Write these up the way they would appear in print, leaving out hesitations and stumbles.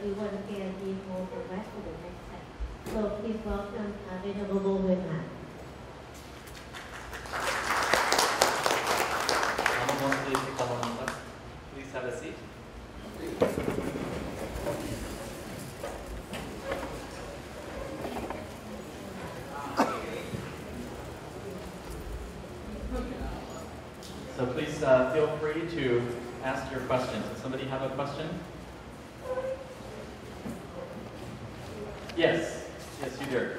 we once again move the rest to the next set. So please welcome Venerable Hue Hai. Please have a seat. So please feel free to ask your questions. Does somebody have a question? Yes. Yes, you do.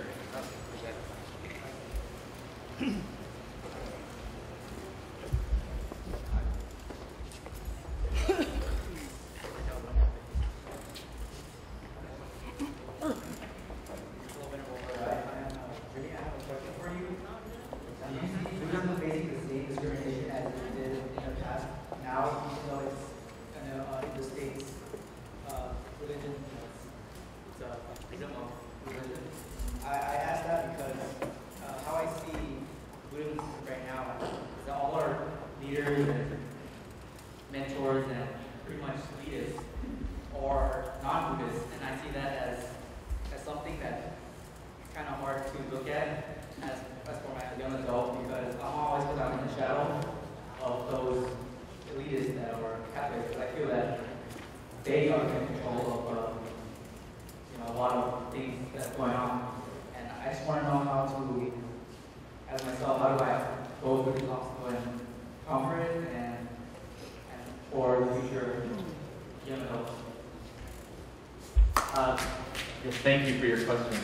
Yes, thank you for your question.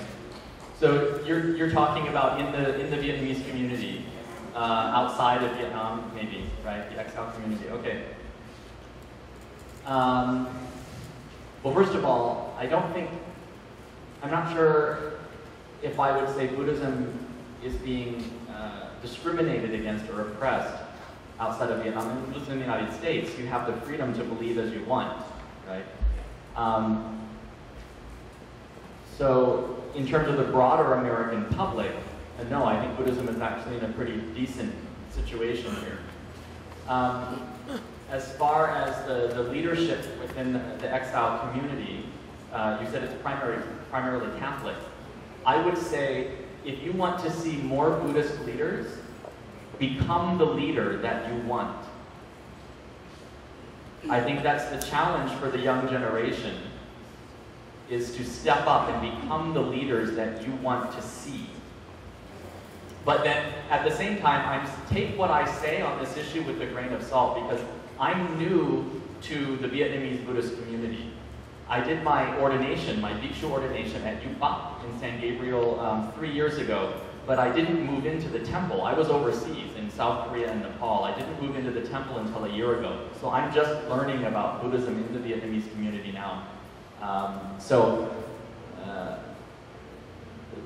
So you're talking about in the Vietnamese community, outside of Vietnam, maybe, right? The exile community. Okay. Well, first of all, I'm not sure if I would say Buddhism is being discriminated against or oppressed outside of Vietnam. And in the United States, you have the freedom to believe as you want, right? So in terms of the broader American public, no, I think Buddhism is actually in a pretty decent situation here. As far as the leadership within the exile community, you said it's primarily Catholic. I would say if you want to see more Buddhist leaders, become the leader that you want. I think that's the challenge for the young generation, is to step up and become the leaders that you want to see. But then, at the same time, take what I say on this issue with a grain of salt, because I'm new to the Vietnamese Buddhist community. I did my ordination, my Thich Hue ordination at U Pak in San Gabriel 3 years ago, but I didn't move into the temple. I was overseas in South Korea and Nepal. I didn't move into the temple until a year ago. So I'm just learning about Buddhism in the Vietnamese community now.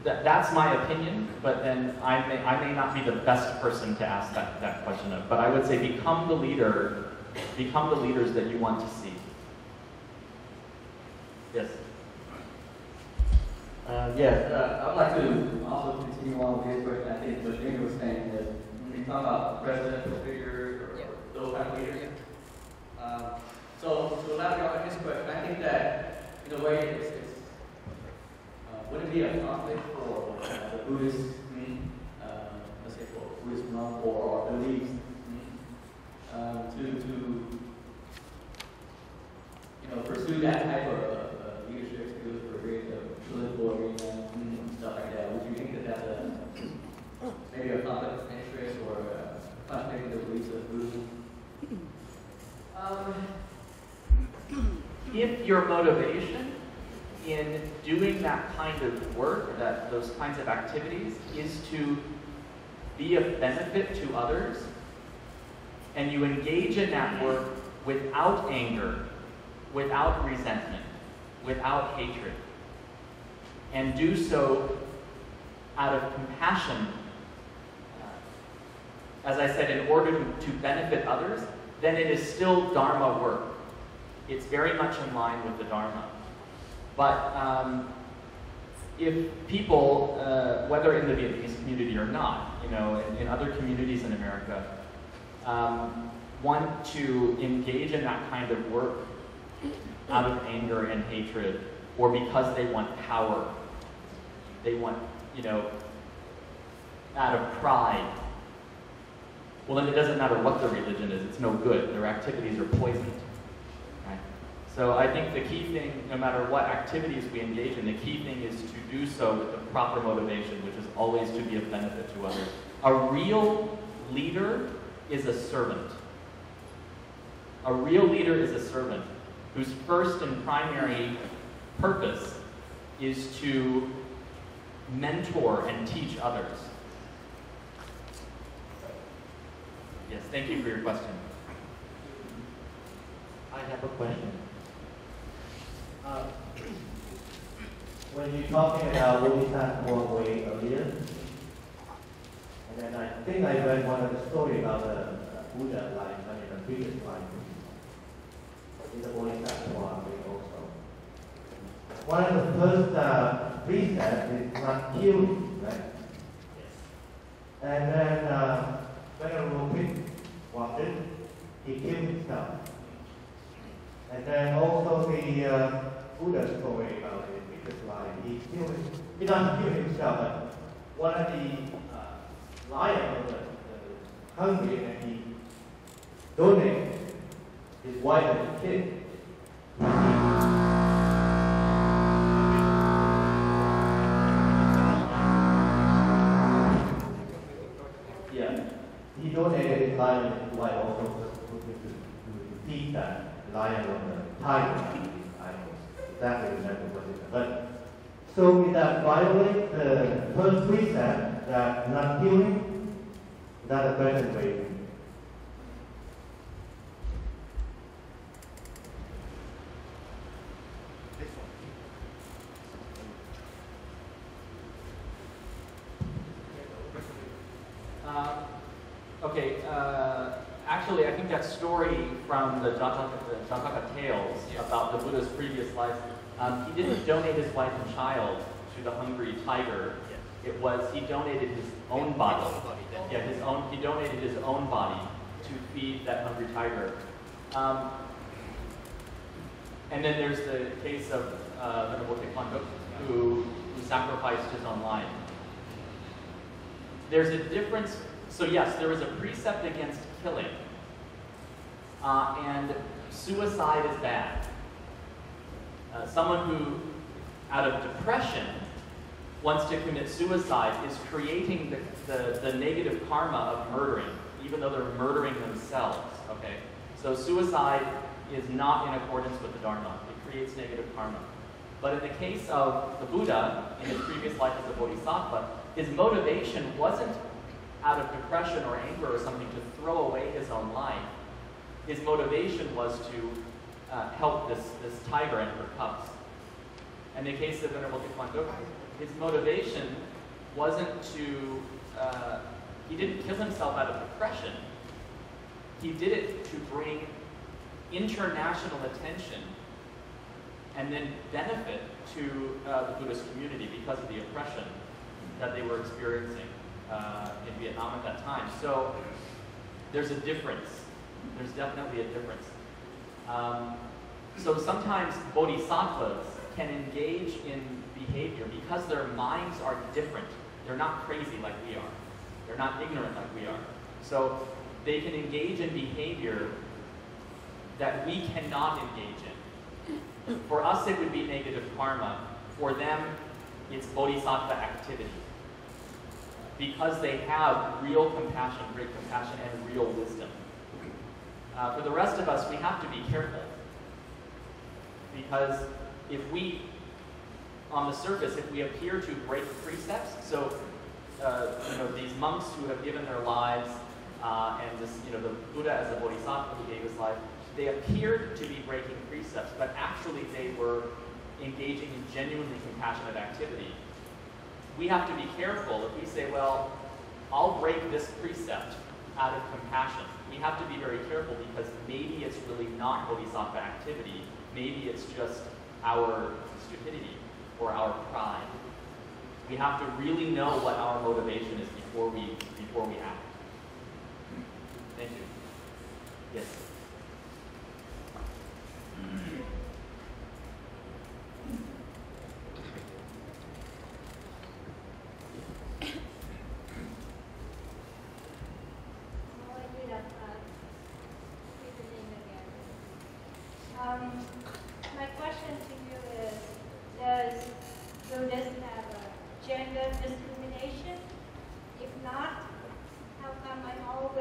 That's my opinion, but then I may not be the best person to ask that question of. But I would say become the leaders that you want to see. Yes. Yes, I'd like to also continue on with his question. I think what Junior was saying is when you talk about presidential figures or those type of leaders. So to elaborate on his question, I think that in a way would it be a conflict for the Buddhist, let's say for Buddhist monk or beliefs to pursue that type of leadership skills for the political arena and stuff like that? Would you think that that's maybe a conflict of interest or a conflict with the beliefs of Buddhism? If your motivation in doing that kind of work, those kinds of activities, is to be of benefit to others, and you engage in that work without anger, without resentment, without hatred, and do so out of compassion, as I said, in order to benefit others, then it is still Dharma work. It's very much in line with the Dharma. But if people, whether in the Vietnamese community or not, in other communities in America, want to engage in that kind of work out of anger and hatred, or because they want power. They want, out of pride. Well, then it doesn't matter what their religion is, it's no good. Their activities are poisoned. Right? So I think the key thing, no matter what activities we engage in, the key thing is to do so with the proper motivation, which is always to be of benefit to others. A real leader is a servant. A real leader is a servant whose first and primary purpose is to mentor and teach others. Yes, thank you for your question. I have a question. When you're talking about Bodhisattva way earlier, and then I think I read one of the story about the Buddha life, in the previous life. In the Bodhisattva way also. One of the first precepts is not killing, right? Yes. And then when a Rupit walked in, he killed himself. And then also the Buddha story about his previous life, he doesn't kill himself, but one of the lions was hungry and he donated his wife and kid. Yeah, he donated his lion and his wife also to feed that lion on the tiger. I don't exactly remember what it is. But so did that violate the first precept that not killing? Is that a better way? Okay, actually, I think that story from the Jataka Tales about the Buddha's previous life, he didn't donate his wife and child to the hungry tiger. It was, he donated his own body. Yeah, he donated his own body to feed that hungry tiger. And then there's the case of Venerable Thich who sacrificed his own life. There's a difference. So yes, there is a precept against killing, and suicide is bad. Someone who, out of depression, wants to commit suicide is creating the negative karma of murdering, even though they're murdering themselves, okay? So suicide is not in accordance with the Dharma. It creates negative karma. But in the case of the Buddha, in his previous life as a bodhisattva, his motivation wasn't out of depression or anger or something to throw away his own life. His motivation was to help this tiger and her cubs. In the case of Venerable Thich, his motivation wasn't to, he didn't kill himself out of depression. He did it to bring international attention and then benefit to the Buddhist community because of the oppression that they were experiencing in Vietnam at that time. So there's a difference. There's definitely a difference. So sometimes bodhisattvas can engage in behavior because their minds are different. They're not crazy like we are. They're not ignorant like we are. So they can engage in behavior that we cannot engage in. For us, it would be negative karma. For them, it's bodhisattva activity. Because they have real compassion, great compassion, and real wisdom. For the rest of us, we have to be careful. Because if we, on the surface, if we appear to break precepts, so these monks who have given their lives, and this, the Buddha as a bodhisattva who gave his life, they appeared to be breaking precepts, but actually they were engaging in genuinely compassionate activity. We have to be careful if we say, well, I'll break this precept out of compassion. We have to be very careful because maybe it's really not bodhisattva activity. Maybe it's just our stupidity or our pride. We have to really know what our motivation is before we act. Thank you. Yes.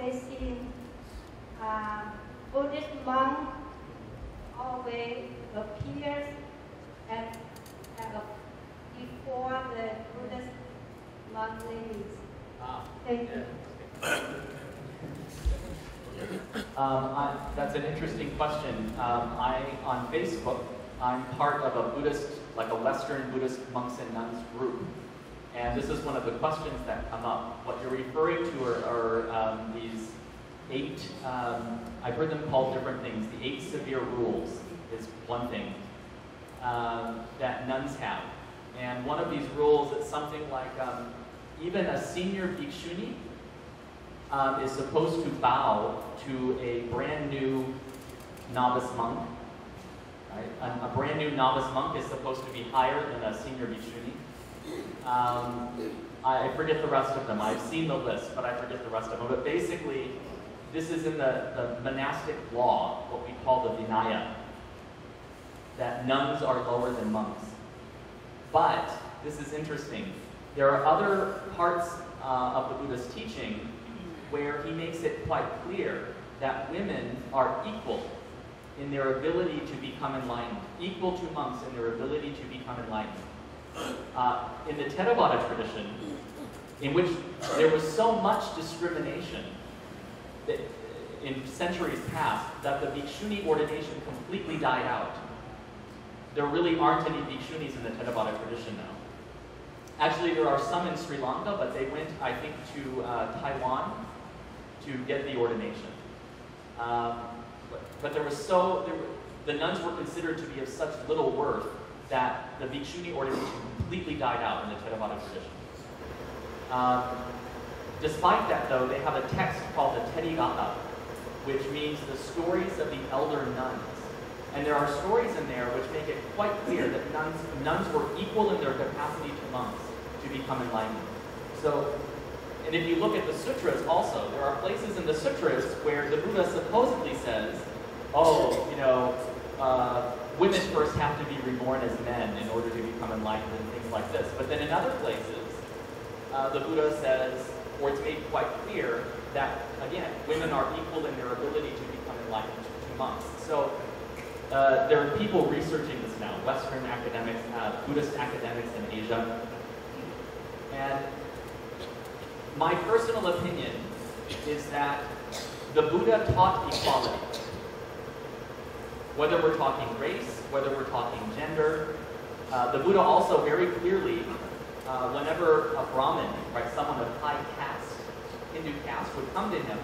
always seen Buddhist monk always appears at before the Buddhist monk ladies. Thank you. That's an interesting question. On Facebook, I'm part of a Buddhist, like a Western Buddhist monks and nuns group. And this is one of the questions that come up. What you're referring to are these 8, I've heard them called different things. The 8 severe rules is one thing that nuns have. And one of these rules is something like even a senior bhikshuni is supposed to bow to a brand new novice monk. Right? A brand new novice monk is supposed to be higher than a senior bhikshuni. I forget the rest of them. I've seen the list, but I forget the rest of them. But basically, this is in the monastic law, what we call the Vinaya, that nuns are lower than monks. But, this is interesting, there are other parts of the Buddha's teaching where he makes it quite clear that women are equal in their ability to become enlightened, equal to monks in their ability to become enlightened. In the Theravada tradition, in which there was so much discrimination that in centuries past that the bhikshuni ordination completely died out. There really aren't any bhikshunis in the Theravada tradition now. Actually, there are some in Sri Lanka, but they went, I think, to Taiwan to get the ordination. But the nuns were considered to be of such little worth that the bhikshuni ordination completely died out in the Theravada tradition. Despite that, though, they have a text called the Therigatha, which means the stories of the elder nuns. And there are stories in there which make it quite clear that nuns were equal in their capacity to monks to become enlightened. So, and if you look at the sutras also, there are places in the sutras where the Buddha supposedly says, oh, you know, women first have to be reborn as men in order to become enlightened and things like this. But then in other places, the Buddha says, or it's made quite clear that, again, women are equal in their ability to become enlightened to monks. So there are people researching this now, Western academics, Buddhist academics in Asia. And my personal opinion is that the Buddha taught equality. Whether we're talking race, whether we're talking gender, the Buddha also very clearly, whenever a Brahmin, right, someone of high caste, Hindu caste, would come to him,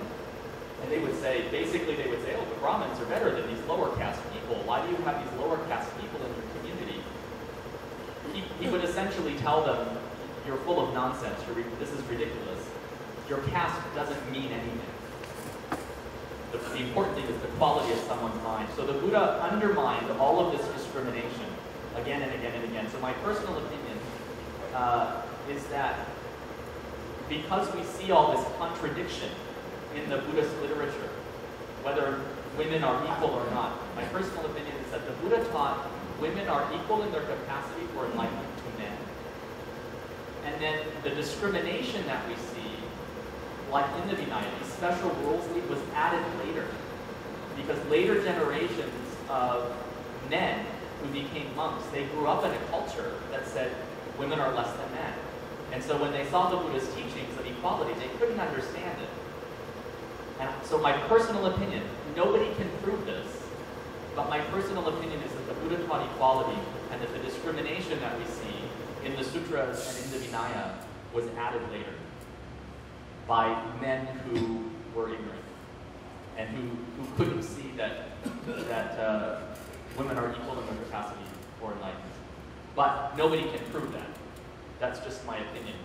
and they would say, basically they would say, oh, the Brahmins are better than these lower caste people. Why do you have these lower caste people in your community? He would essentially tell them, you're full of nonsense, this is ridiculous. Your caste doesn't mean anything. The important thing is the quality of someone's mind. So the Buddha undermined all of this discrimination again and again and again. So my personal opinion is that because we see all this contradiction in the Buddhist literature, whether women are equal or not, my personal opinion is that the Buddha taught women are equal in their capacity for enlightenment to men. And then the discrimination that we see, like in the Vinaya, these special rules was added later. Because later generations of men who became monks, they grew up in a culture that said women are less than men. And so when they saw the Buddha's teachings of equality, they couldn't understand it. And so my personal opinion, nobody can prove this, but my personal opinion is that the Buddha taught equality and that the discrimination that we see in the sutras and in the Vinaya was added later by men who were ignorant and who couldn't see that women are equal in their capacity for enlightenment. But nobody can prove that. That's just my opinion.